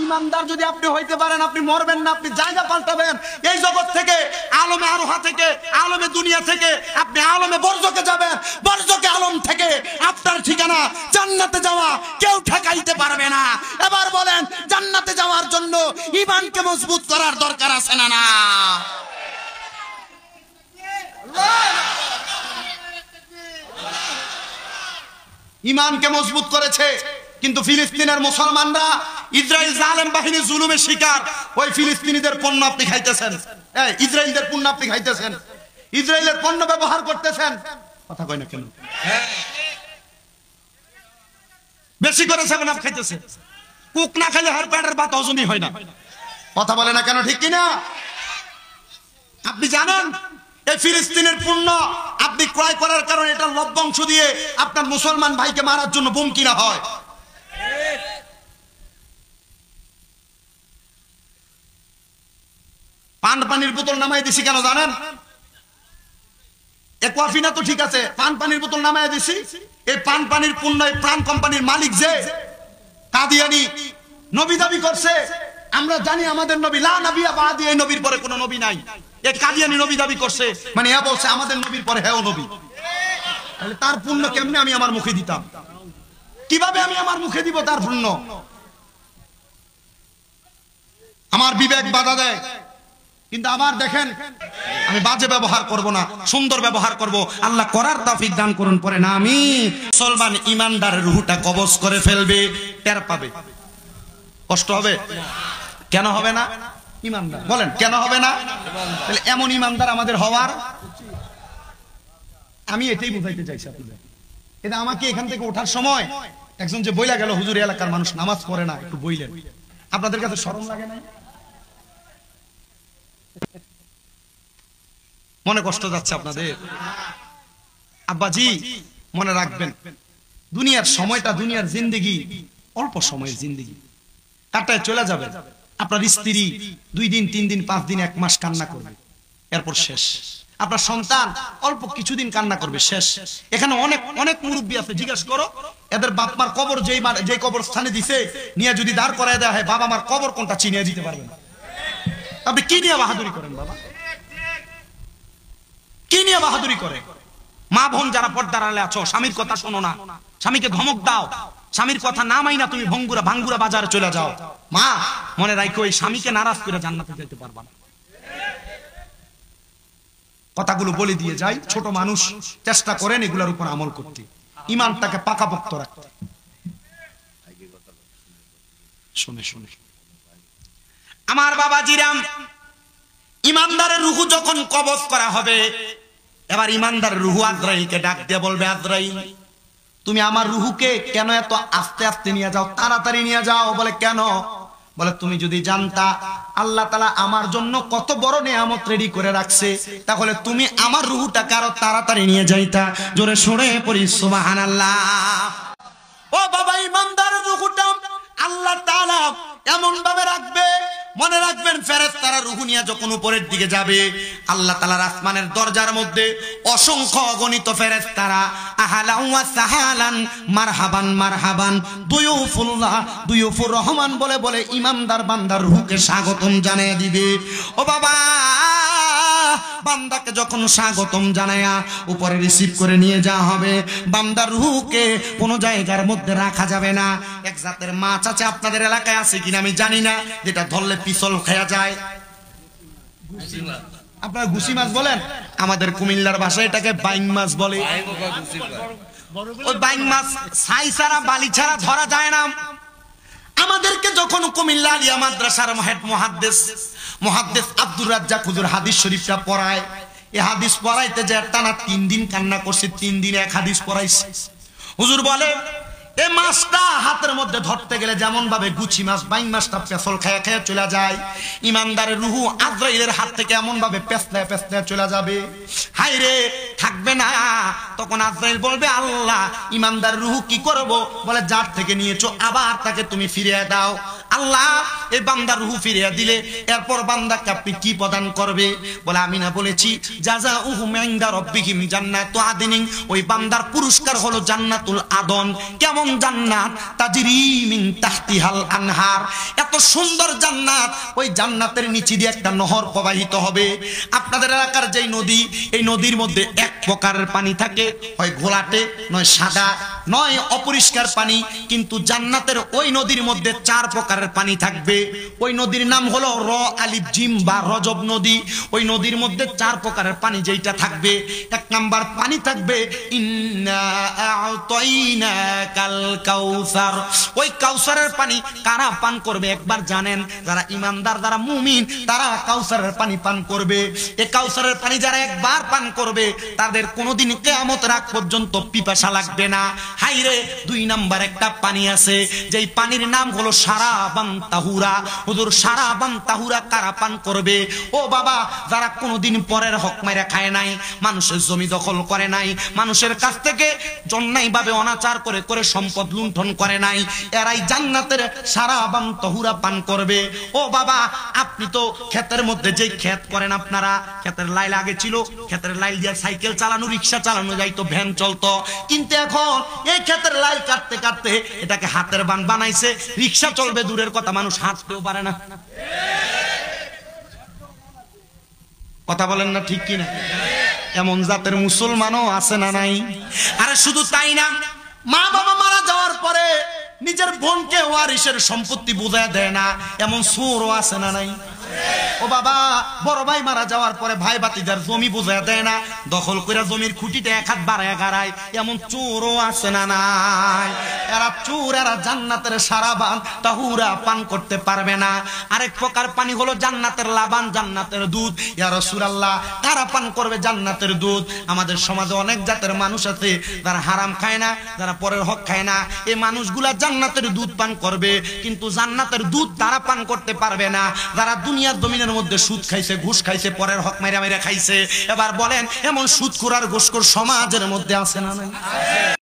ইমানদার যদি আপনি হইতে পারেন, আপনি মরবেন না, আপনি জায়গা পাল্টাবেন। এই জগৎ থেকে, আলমে আরোহা থেকে, আলমে দুনিয়া থেকে আপনি আলমে বরজকে যাবেন, বরজকে আলম থেকে আপনার ঠিকানা জান্নাতে যাওয়া কেউ ঠেকাইতে পারবে না। এবার বলেন, জান্নাতে যাওয়ার জন্য ঈমানকে মজবুত করার দরকার আছে না? না, ঈমানকে মজবুত করেছে। কিন্তু ফিলিস্তিনের মুসলমানরা, ইসরায়েল জালেম বাহিনী জুলুমের শিকার। ওই ফিলিস্তিনিদের পণ্য আপনি খাইতেছেন, ইসরায়েলদের পণ্য আপনি খাইতেছেন, ইসরায়েলের পণ্য ব্যবহার করতেছেন। কথা কয় না কেন? বেশি করে সেভেন আপ খাইতেছে। কুক না খেলে হার পেটের ভাত হজমই হয় না। কথা বলে না কেন? ঠিক কিনা? আপনি জানেন এই ফিলিস্তিনের পণ্য আপনি ক্রয় করার কারণে এটা লভ্যাংশ দিয়ে আপনার মুসলমান ভাইকে মারার জন্য বোম কিনা হয়। পানির বোতল নামাই দিছি কেন জানেন? একোয়াফিনা তো ঠিক আছে, পানির বোতল নামাই দিছি। এই পানির পণ্য প্রাণ কোম্পানির মালিক যে কাদিয়ানি নবী দাবি করছে। আমরা জানি আমাদের নবী লা নবিয়া বাদি, এই নবীর পরে কোনো নবী নাই। এই কাদিয়ানি নবী দাবি করছে, মানে এ বলছে আমাদের নবীর পরে হ্যাঁ নবী। তাহলে তার পুণ্য কেমনে আমি আমার মুখে দিতাম? কিভাবে আমি আমার মুখে দিব তার পুণ্য? আমার বিবেক বাধা দেয়। কিন্তু আবার দেখেন, আমি বাজে ব্যবহার করব না, সুন্দর ব্যবহার করব। আল্লাহ করার তৌফিক দান করুন। পরে না আমি মুসলমান ইমানদারের রূহটা কবজ করে ফেলবে, টের পাবে। কষ্ট হবে? কেন হবে না? ইমানদার বলেন, কেন হবে না? তাহলে এমন ইমানদার আমাদের হওয়ার, আমি এটাই বুঝাইতে চাইছি আপনাদের। এটা আমাকে এখান থেকে ওঠার সময় একজন যে বইলা গেল, হুজুর এলাকার মানুষ নামাজ পড়ে না, একটু বইলেন। আপনাদের কাছে শরম লাগে না? মনে কষ্ট যাচ্ছে আপনাদের? আব্বাজি মনে রাখবেন, দুনিয়ার সময়টা, দুনিয়ার জিন্দেগি অল্প সময়ের জিন্দেগি, কাটায় চলে যাবে। আপনার স্ত্রী 2 দিন 3 দিন 5 দিন 1 মাস কান্না করবে, এরপর শেষ। আপনার সন্তান অল্প কিছুদিন কান্না করবে, শেষ। এখানে অনেক অনেক মুরব্বী আছে, জিজ্ঞেস করো এদের বাপ মার কবর যে কবরস্থানে দিছে নিয়ে যদি দাঁড় করায় দেওয়া হয়, বাবা মার কবর কোনটা চিনিয়ে দিতে পারবেন? আপনি কি নিয়ে বাহাদুরি করেন বাবা? কি নিয়ে বাহাদুরি করে? মা বোন যারা পর্দার আড়ালে আছো, স্বামীর কথা শোনো না, স্বামীকে ধমক দাও, স্বামীর কথা না মাইনা তুমি ভাঙ্গুরা বাজারে চলে যাও। মা মনে রাখো, এই স্বামীকে নারাজ করে জান্নাতে যেতে পারবা না। কথাগুলো বলে দিয়ে যাই, ছোট মানুষ, চেষ্টা করেন এগুলোর উপর আমল করতে, ঈমানটাকে পাকাপোক্ত রাখতে। শুনে শুনে আমার বাবাজিরাম, ইমানদারের রূহ যখন কবজ করা হবে, এবার ইমানদারের রূহ আজরাইলকে ডাক দিয়ে বলবে, আজরাইল তুমি আমার রূহকে কেন এত আস্তে আস্তে নিয়ে যাও, তাড়াতাড়ি নিয়ে যাও? বলে কেন? বলে তুমি যদি জানতা আল্লাহ তাআলা আমার জন্য কত বড় নিয়ামত রেডি করে রাখছে, তাহলে তুমি আমার রূহটাকে আরো তাড়াতাড়ি নিয়ে যাইতা। জোরে সরে পড়ি সুবহানাল্লাহ। ও বাবা, ইমানদারের রূহটা আল্লাহ তাআলা এমন ভাবে রাখবে, মনে রাখবেন ফেরেশতারা রূহ নিয়ে যখন উপরের দিকে যাবে, আল্লাহ তাআলার আসমানের দরজার মধ্যে অসংখ্য অগণিত ফেরেশতারা আহলান ওয়া সাহালান মারহাবান মারহাবান দুয়ুফুল্লাহ দুয়ুফুর রহমান বলে বলে ইমানদার বান্দার রূহকে স্বাগতম জানিয়ে দিবে। ও বাবা, বান্দাকে যখন স্বাগতম জানায়া উপরে রিসিভ করে নিয়ে যাওয়া হবে, বান্দার রূহকে কোনো জায়গার মধ্যে রাখা যাবে না। এক জাতের মাছ আছে, আপনাদের এলাকায় আছে কিনা আমি জানি না, যেটা ধরলে পিছল খেয়া যায়। আপনারা ঘুষি মাছ বলেন, আমাদের কুমিল্লার ভাষায় এটাকে বাইং মাছ বলে। ওই বাইং মাছ ছাই ছাড়া বালি ছাড়া ধরা যায় না। আমাদেরকে যখন কুমিল্লা আলিয়া মাদ্রাসার মুহাদ্দিস আব্দুর রাজ্জাক হুজুর হাদিস শরীফটা পড়ায়, এই হাদিস পড়াইতে যে টানা 3 দিন কান্না করছে, 3 দিনে এক হাদিস পড়াইছে। হুজুর বলে এই মাছটা হাতের মধ্যে ধরতে গেলে যেমন ভাবে গুছি মাছ বাইং মাছটা পেছল খায়া খায়া চলে যায়, ইমানদারের রূহ আজরাইলের হাত থেকে এমন ভাবে পেছলে পেছলে চলে যাবে, হাই রে থাকবে না। তখন আজরাইল বলবে, আল্লাহ ইমানদারের রূহ কি করব? বলে যার থেকে নিয়েছো আবার তাকে তুমি ফিরিয়ে দাও। আল্লাহ এই বান্দার রূহ ফিরিয়ে দিলে এরপর বান্দাকে আপনি কি প্রদান করবে? বলে আমি না বলেছি জাযাউহুম ইনদা রাব্বিহিম জান্নাতু আদনিন, ওই বান্দার পুরস্কার হলো জান্নাতুল আদন। কেমন জান্নাত? তাজরি মিন তাহতিহাল আনহার, এত সুন্দর জান্নাত, ওই জান্নাতের নিচে দিয়ে একটা নহর প্রবাহিত হবে। আপনাদের এলাকার যেই নদী, এই নদীর মধ্যে এক প্রকারের পানি থাকে, হয় ঘোলাটে, নয় সাদা, নয় অপরিষ্কার পানি, কিন্তু জান্নাতের ওই নদীর মধ্যে 4 প্রকারের পানি থাকবে। ওই নদীর নাম হলো র আলিফ জিম বা রজব নদী। ওই নদীর মধ্যে 4 প্রকারের পানি যেটা থাকবে, 1 নাম্বার পানি থাকবে ইন্না আ'তাইনাকাল কাউসার। ওই কাউসারের পানি কারা পান করবে একবার জানেন? যারা ঈমানদার, যারা মুমিন, তারা কাউসারের পানি পান করবে। এই কাউসারের পানি যারা একবার পান করবে তাদের কোনোদিন কিয়ামতের আগ পর্যন্ত পিপাসা লাগবে না। হাইরে 2 নাম্বার একটা পানি আছে, যেই পানির নাম হলো শারাবান তাহুরা। হুজুর শারাবান তাহুরা কারা পান করবে? ও বাবা, যারা কোনোদিন পরের হক মাইরা খায় নাই, মানুষের জমি দখল করে নাই, মানুষের কাছ থেকে অন্যায়ভাবে অনাচার করে করে সম্পদ লুণ্ঠন করে নাই, এরাই জান্নাতের শারাবান তাহুরা পান করবে। ও বাবা, আপনি তো ক্ষেতের মধ্যে যেই ক্ষেত করেন, আপনারা ক্ষেতের লাইল আগে ছিল, ক্ষেতের লাইল দিয়ে সাইকেল চালানো, রিক্সা চালানো যাইতো, ভ্যান চলতো, কিন্তু এখন এই ক্ষেতের লাইল কাটতে কাটতে এটাকে হাতের বান বানাইছে, রিক্সা চলবে দূরের কথা, মানুষ হাঁটতেও পারে না। কথা বলেন না ঠিক কিনা? এমন জাতের মুসলমানও আছে না নাই? আরে শুধু তাই না, মা বাবা মারা যাওয়ার পরে নিজের বোনকে ওয়ারিসের সম্পত্তি বুঝায় দেয় না, এমন চোরও আছে না নাই? ও বাবা, বড় ভাই মারা যাওয়ার পরে ভাই বাতিদার জমি বুঝায় দেয় না, দখল করে জমির খুঁটিতে 1 হাত বাড়ায় গাড়ায়, এমন চোরও আছে না নাই? এরা চোর, এরা জান্নাতের শারাবান তাহুরা পান করতে পারবে না। আরেক প্রকার পানি হলো জান্নাতের লাবান, জান্নাতের দুধ। ইয়া রাসূলুল্লাহ, কারা পান করবে জান্নাতের দুধ? আমাদের সমাজে অনেক জাতের মানুষ আছে যারা হারাম খায় না, যারা পরের হক খায় না, এই মানুষগুলা জান্নাতের দুধ পান করবে, কিন্তু জান্নাতের দুধ তারা পান করতে পারবে না যারা দুনিয়ার জমিনের মধ্যে সুদ খাইছে, ঘুষ খাইছে, পরের হক মাইরা মাইরা খাইছে। এবার বলেন, এমন সুদখোর আর ঘুষখোর সমাজের মধ্যে আছে না নাই?